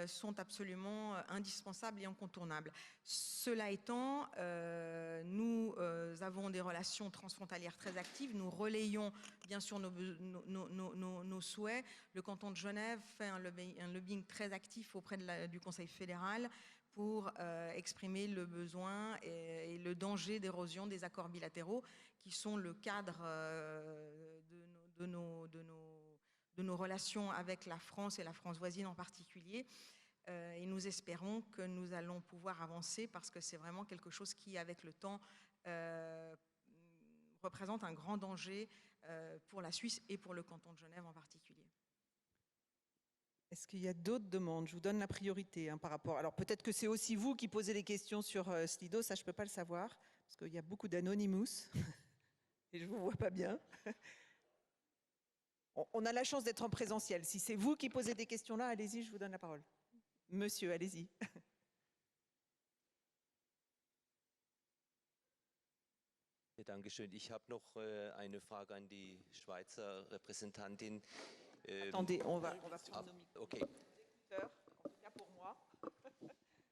sont absolument indispensables et incontournables. Cela étant, nous avons des relations transfrontalières très actives, nous relayons bien sûr nos souhaits. Le canton de Genève fait un lobbying très actif auprès du Conseil fédéral pour exprimer le besoin et le danger d'érosion des accords bilatéraux qui sont le cadre de nos relations avec la France et la France voisine en particulier. Et nous espérons que nous allons pouvoir avancer parce que c'est vraiment quelque chose qui, avec le temps, représente un grand danger pour la Suisse et pour le canton de Genève en particulier. Est-ce qu'il y a d'autres demandes? Je vous donne la priorité par rapport. Alors peut-être que c'est aussi vous qui posez des questions sur Slido, ça je ne peux pas le savoir, parce qu'il y a beaucoup d'anonymous et je ne vous vois pas bien. On a la chance d'être en présentiel. Si c'est vous qui posez des questions là, allez-y, je vous donne la parole. Monsieur, allez-y. Dankeschön. Ich habe noch eine Frage an die Schweizer Repräsentantin. Attendez, on va prendre nos micros. Okay. En tout cas pour moi.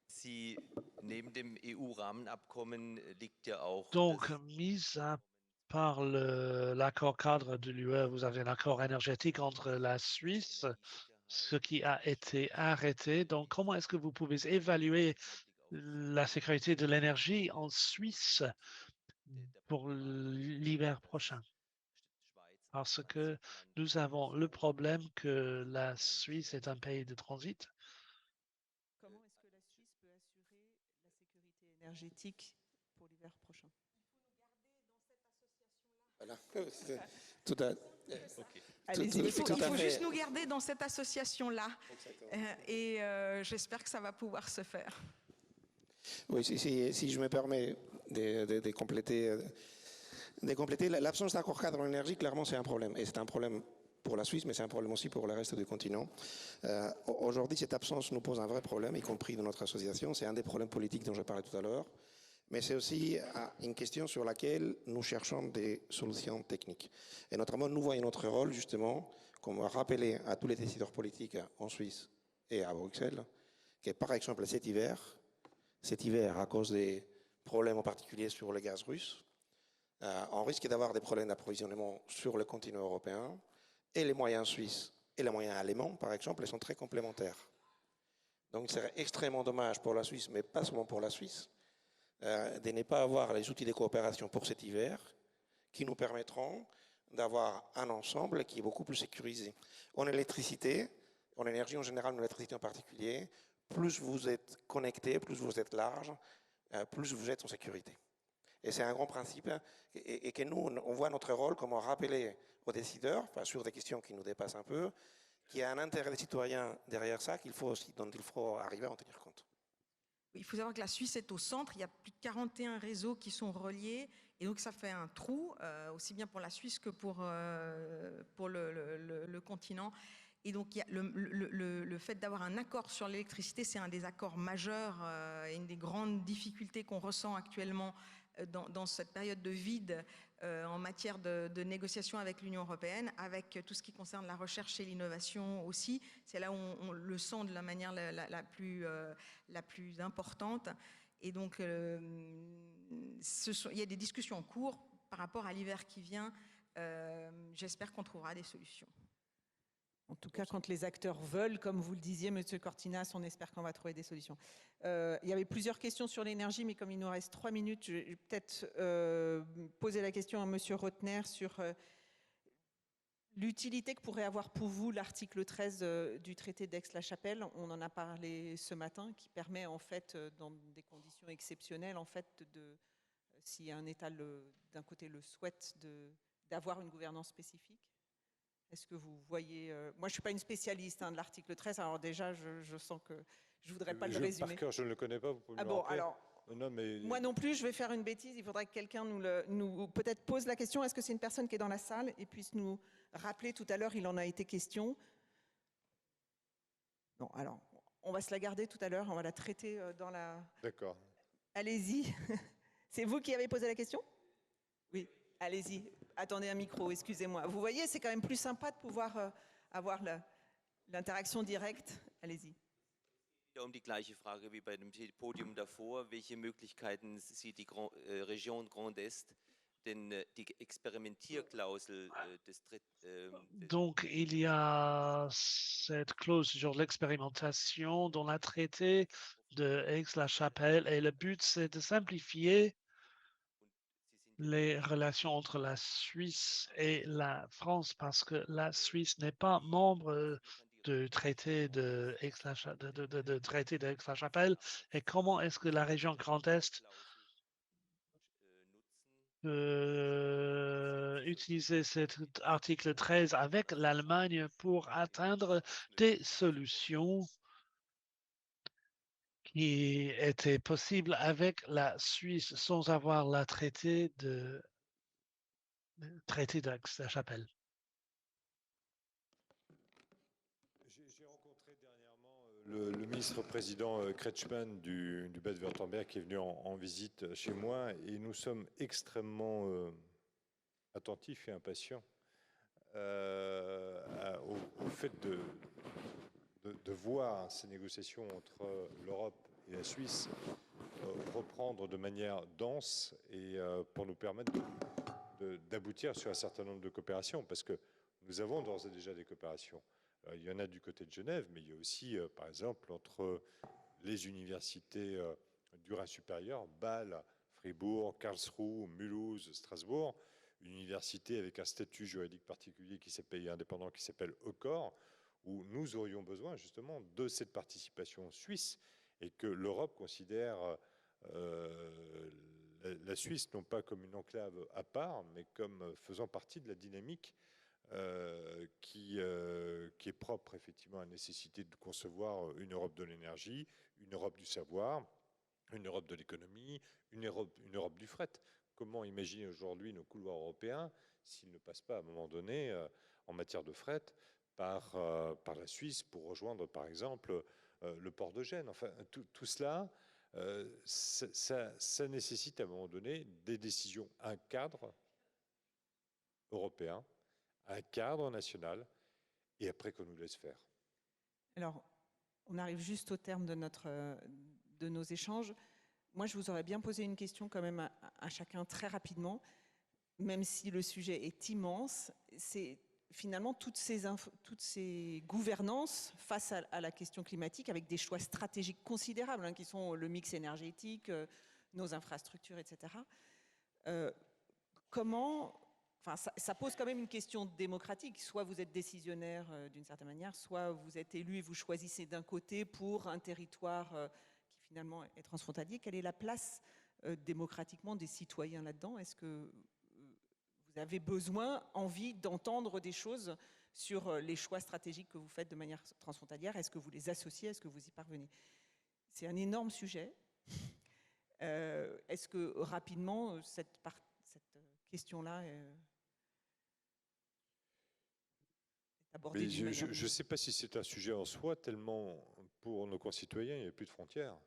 Sie, neben dem EU-Rahmenabkommen liegt ja auch... Donc, mis à part l'accord cadre de l'UE, vous avez un accord énergétique entre la Suisse, ce qui a été arrêté. Donc, comment est-ce que vous pouvez évaluer la sécurité de l'énergie en Suisse pour l'hiver prochain? Parce que nous avons le problème que la Suisse est un pays de transit. Comment est-ce que la Suisse peut assurer la sécurité énergétique pour l'hiver prochain? Voilà. Tout à Allez-y, Il faut fait. juste nous garder dans cette association-là. Et j'espère que ça va pouvoir se faire. Oui, si je me permets de compléter, l'absence d'accord cadre en énergie, clairement, c'est un problème. Et c'est un problème pour la Suisse, mais c'est un problème aussi pour le reste du continent. Aujourd'hui, cette absence nous pose un vrai problème, y compris dans notre association. C'est un des problèmes politiques dont je parlais tout à l'heure. Mais c'est aussi une question sur laquelle nous cherchons des solutions techniques. Et notamment, nous voyons notre rôle, justement, comme rappeler à tous les décideurs politiques en Suisse et à Bruxelles, que par exemple cet hiver, à cause des problèmes en particulier sur le gaz russe, on risque d'avoir des problèmes d'approvisionnement sur le continent européen, et les moyens suisses et les moyens allemands, par exemple, ils sont très complémentaires. Donc il serait extrêmement dommage pour la Suisse, mais pas seulement pour la Suisse, de ne pas avoir les outils de coopération pour cet hiver qui nous permettront d'avoir un ensemble qui est beaucoup plus sécurisé. En électricité, en énergie en général, en électricité en particulier, plus vous êtes connecté, plus vous êtes large, plus vous êtes en sécurité. Et c'est un grand principe et que nous, on voit notre rôle comme rappeler aux décideurs, enfin, sur des questions qui nous dépassent un peu, qu'il y a un intérêt des citoyens derrière ça dont il faut arriver à en tenir compte. Il faut savoir que la Suisse est au centre, il y a plus de 41 réseaux qui sont reliés, et donc ça fait un trou, aussi bien pour la Suisse que pour le continent. Et donc il y a le fait d'avoir un accord sur l'électricité, c'est un des accords majeurs et une des grandes difficultés qu'on ressent actuellement dans cette période de vide en matière de négociation avec l'Union européenne, avec tout ce qui concerne la recherche et l'innovation aussi. C'est là où on le sent de la manière la plus importante. Et donc, il y a des discussions en cours par rapport à l'hiver qui vient. J'espère qu'on trouvera des solutions. En tout cas, quand les acteurs veulent, comme vous le disiez, Monsieur Cortinas, on espère qu'on va trouver des solutions. Il y avait plusieurs questions sur l'énergie, mais comme il nous reste 3 minutes, je vais peut-être poser la question à Monsieur Rotner sur l'utilité que pourrait avoir pour vous l'article 13 du traité d'Aix-la-Chapelle. On en a parlé ce matin, qui permet en fait, dans des conditions exceptionnelles, en fait, si un État d'un côté le souhaite, d'avoir une gouvernance spécifique. Est-ce que vous voyez... moi, je ne suis pas une spécialiste de l'article 13, alors déjà, je sens que je ne voudrais pas le résumer. Par cœur, je ne le connais pas, vous pouvez me bon, rappeler? alors, Non, mais... moi non plus, je vais faire une bêtise, il faudrait que quelqu'un nous peut-être pose la question. Est-ce que c'est une personne qui est dans la salle et puisse nous rappeler tout à l'heure, il en a été question. Non, alors, on va se la garder tout à l'heure, on va la traiter dans la... D'accord. Allez-y. C'est vous qui avez posé la question? Oui, allez-y. Attendez un micro, excusez-moi. Vous voyez, c'est quand même plus sympa de pouvoir avoir l'interaction directe. Allez-y. Um die gleiche Frage wie bei dem Podium davor. Welche Möglichkeiten sieht die Region Grand Est, denn die Experimentierklausel Donc, il y a cette clause sur l'expérimentation dans le traité de Aix-la-Chapelle et le but, c'est de simplifier les relations entre la Suisse et la France parce que la Suisse n'est pas membre du traité de Aix-la-Chapelle. Et comment est-ce que la région Grand Est peut utiliser cet article 13 avec l'Allemagne pour atteindre des solutions qui étaient possibles avec la Suisse sans avoir le traité d'Aix-la-Chapelle. J'ai rencontré dernièrement le ministre-président Kretschmann du Bade-Wurtemberg qui est venu en visite chez moi et nous sommes extrêmement attentifs et impatients au fait de voir ces négociations entre l'Europe et la Suisse reprendre de manière dense et pour nous permettre d'aboutir sur un certain nombre de coopérations, parce que nous avons d'ores et déjà des coopérations. Il y en a du côté de Genève, mais il y a aussi, par exemple, entre les universités du Rhin supérieur, Bâle, Fribourg, Karlsruhe, Mulhouse, Strasbourg, une université avec un statut juridique particulier qui s'appelle indépendant, qui s'appelle EUCOR, où nous aurions besoin justement de cette participation suisse et que l'Europe considère la Suisse non pas comme une enclave à part, mais comme faisant partie de la dynamique qui est propre effectivement à la nécessité de concevoir une Europe de l'énergie, une Europe du savoir, une Europe de l'économie, une Europe du fret. Comment imaginer aujourd'hui nos couloirs européens s'ils ne passent pas à un moment donné en matière de fret par la Suisse pour rejoindre par exemple le port de Gênes. Enfin, tout cela, ça nécessite à un moment donné des décisions, un cadre européen, un cadre national, et après qu'on nous laisse faire. Alors, on arrive juste au terme de nos échanges. Moi, je vous aurais bien posé une question quand même à chacun très rapidement, même si le sujet est immense. C'est finalement toutes ces gouvernances face à la question climatique avec des choix stratégiques considérables, hein, qui sont le mix énergétique, nos infrastructures, etc. Enfin, ça pose quand même une question démocratique. Soit vous êtes décisionnaire d'une certaine manière, soit vous êtes élu et vous choisissez d'un côté pour un territoire qui finalement est transfrontalier. Quelle est la place démocratiquement des citoyens là-dedans? Est-ce que vous avez besoin, envie d'entendre des choses sur les choix stratégiques que vous faites de manière transfrontalière? Est-ce que vous les associez? Est-ce que vous y parvenez? C'est un énorme sujet. Est-ce que rapidement, cette question-là est abordée d'une manière... Je ne sais pas si c'est un sujet en soi, tellement pour nos concitoyens, il n'y a plus de frontières.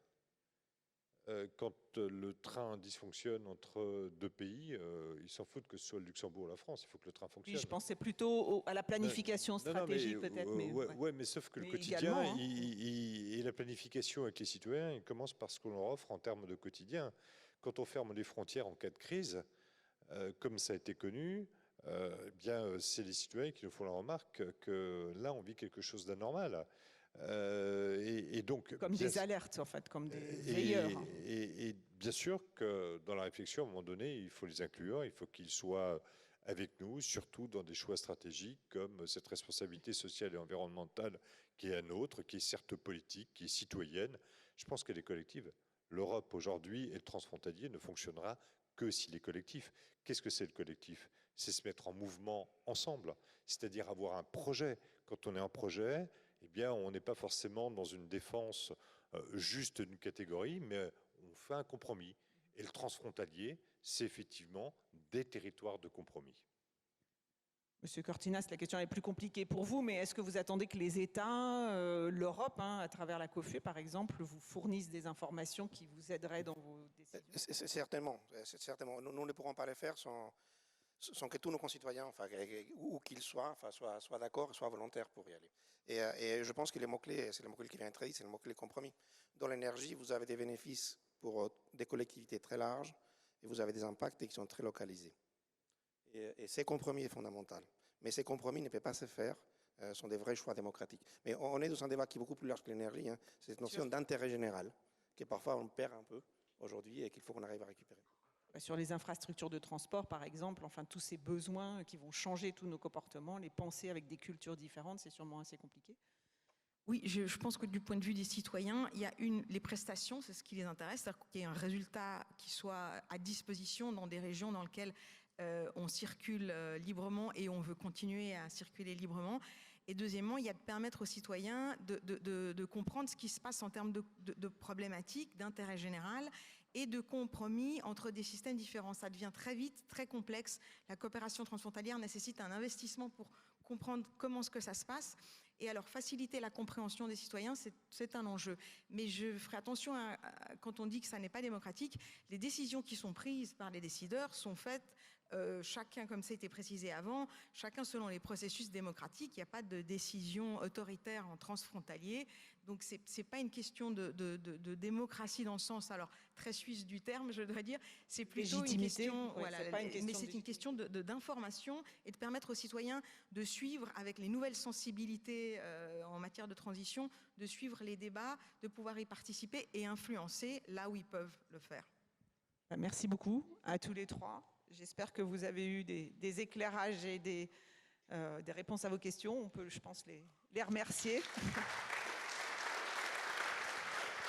Quand le train dysfonctionne entre deux pays, ils s'en foutent que ce soit le Luxembourg ou la France, il faut que le train fonctionne. Oui, je pensais plutôt à la planification stratégique peut-être. Mais sauf que le quotidien et la planification avec les citoyens, il commence par ce qu'on leur offre en termes de quotidien. Quand on ferme les frontières en cas de crise, comme ça a été connu, eh bien, c'est les citoyens qui nous font la remarque que là, on vit quelque chose d'anormal. Et donc, comme des alertes, en fait, comme des veilleurs. Et bien sûr que dans la réflexion, à un moment donné, il faut les inclure, il faut qu'ils soient avec nous, surtout dans des choix stratégiques comme cette responsabilité sociale et environnementale qui est la nôtre, qui est certes politique, qui est citoyenne. Je pense qu'elle est collective. L'Europe aujourd'hui et le transfrontalier ne fonctionnera que s'il est collectif. Qu'est-ce que c'est le collectif? C'est se mettre en mouvement ensemble, c'est-à-dire avoir un projet. Quand on est un projet, eh bien, on n'est pas forcément dans une défense juste d'une catégorie, mais on fait un compromis. Et le transfrontalier, c'est effectivement des territoires de compromis. Monsieur Cortinas, la question est plus compliquée pour vous, mais est-ce que vous attendez que les États, l'Europe, hein, à travers la COFE par exemple, vous fournissent des informations qui vous aideraient dans vos décisions? Certainement. Nous ne pourrons pas les faire sans sans que tous nos concitoyens, enfin, où qu'ils soient, enfin, soient d'accord, soient volontaires pour y aller. Et je pense que les mots-clés, c'est le mot-clé qui vient être dit, c'est le mot-clé compromis. Dans l'énergie, vous avez des bénéfices pour des collectivités très larges et vous avez des impacts qui sont très localisés. Et ces compromis est fondamental. Mais ces compromis ne peuvent pas se faire sont des vrais choix démocratiques. Mais on est dans un débat qui est beaucoup plus large que l'énergie. Hein. C'est cette notion d'intérêt général que parfois on perd un peu aujourd'hui et qu'il faut qu'on arrive à récupérer. Sur les infrastructures de transport, par exemple, enfin, tous ces besoins qui vont changer tous nos comportements, les penser avec des cultures différentes, c'est sûrement assez compliqué. Oui, je pense que du point de vue des citoyens, il y a les prestations, c'est ce qui les intéresse, c'est-à-dire qu'il y ait un résultat qui soit à disposition dans des régions dans lesquelles on circule librement et on veut continuer à circuler librement. Et deuxièmement, il y a de permettre aux citoyens de comprendre ce qui se passe en termes de problématiques, d'intérêt général et de compromis entre des systèmes différents. Ça devient très vite très complexe. La coopération transfrontalière nécessite un investissement pour comprendre comment est-ce que ça se passe. Et alors, faciliter la compréhension des citoyens, c'est un enjeu. Mais je ferai attention quand on dit que ça n'est pas démocratique, les décisions qui sont prises par les décideurs sont faites chacun, comme ça a été précisé avant, chacun selon les processus démocratiques. Il n'y a pas de décision autoritaire en transfrontalier. Donc, ce n'est pas une question de démocratie dans le sens alors très suisse du terme, je dois dire. C'est plutôt une question, mais c'est une question d'information et de permettre aux citoyens de suivre avec les nouvelles sensibilités en matière de transition, de suivre les débats, de pouvoir y participer et influencer là où ils peuvent le faire. Merci beaucoup à tous les trois. J'espère que vous avez eu des éclairages et des réponses à vos questions. On peut, je pense, les remercier.